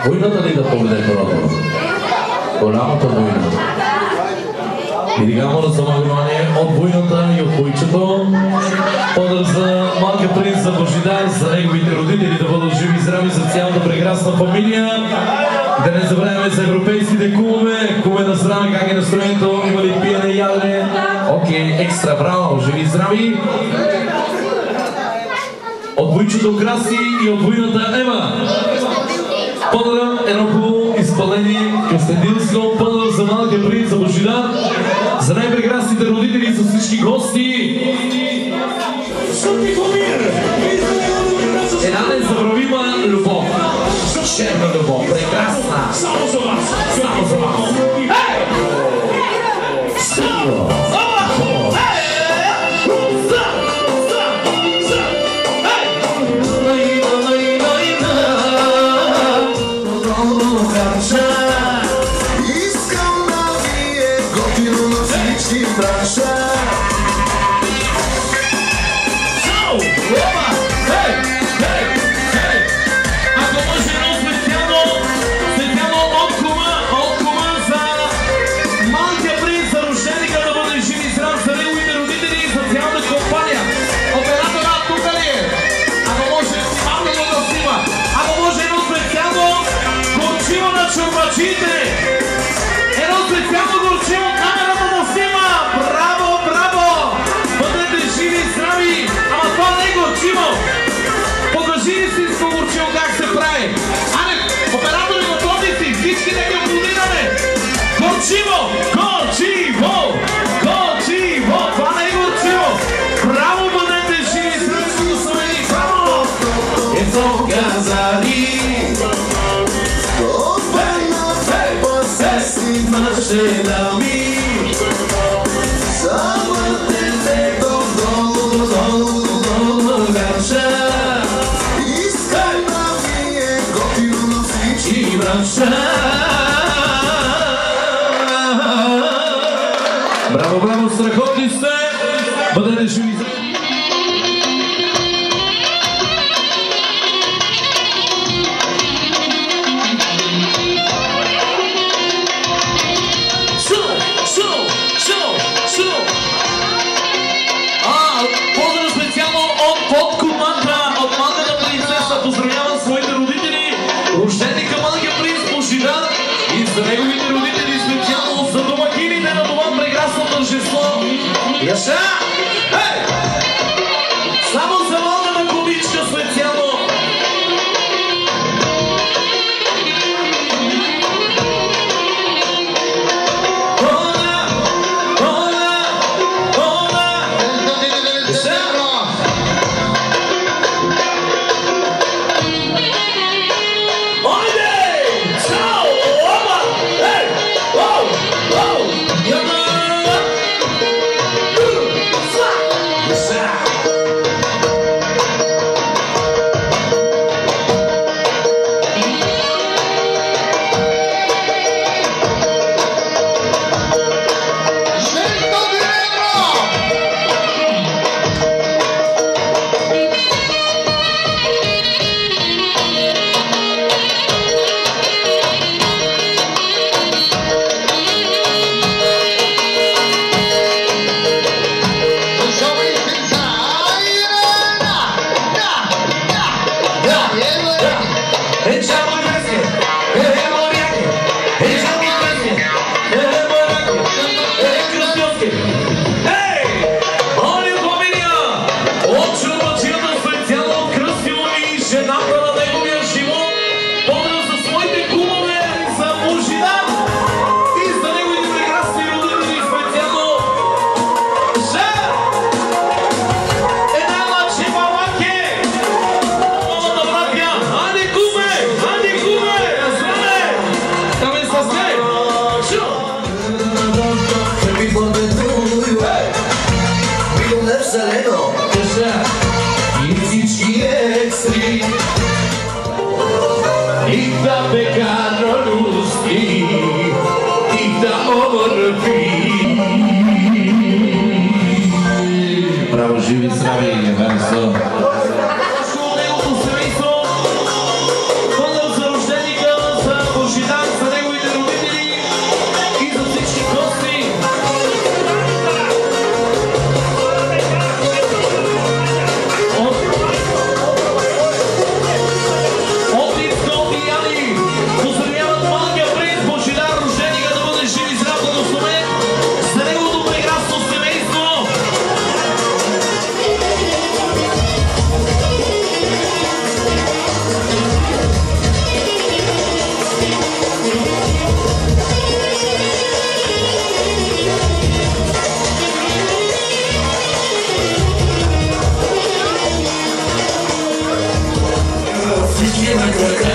Войната ли да поведе хората? Голямата война. И сега моля за внимание от войната и от бойчето. Поздрав за малкия принц за Божидар, за неговите родители да бъдат живи и здрави, за цялата прекрасна фамилия. Да не забравяме за европейските кумове. Куме на здраве, как е настроението? Има ли пиене и ядене? Окей, екстра, браво, живи и здрави. От бойчето Краси и от войната Ева. Поздрав, едно хубаво изпълнение Кюстендилско. Поздрав за малкия принц за Божидар, за най-прекрасните родители, за всички гости. Една незабравима любов. Черна любов, прекрасна. Само за вас. Само за вас. Искам да ви е готино на всички бранша. Едно специално горчиво, камерата да снима! Браво, браво! Бъдете живи и здрави! Ама това не е горчиво! Покажи ли истинско горчиво как се прави? Ане, оператори, готови си! Всички нека аплодираме! Горчиво! Горчиво! Горчиво! Това не е горчиво! Браво, бъдете живи и здрави! Браво! Ето газари! Машина ми завъртете долу гарша. Искам да ми е готино на всички бранша. Браво, браво, страхотни сте! Бъдете живи! За неговите родители, специално за домакините на това прекрасно тържество. Яша! Хей! Само за малката комичка специално. Оля! Оля! Оля! Яша! на крака.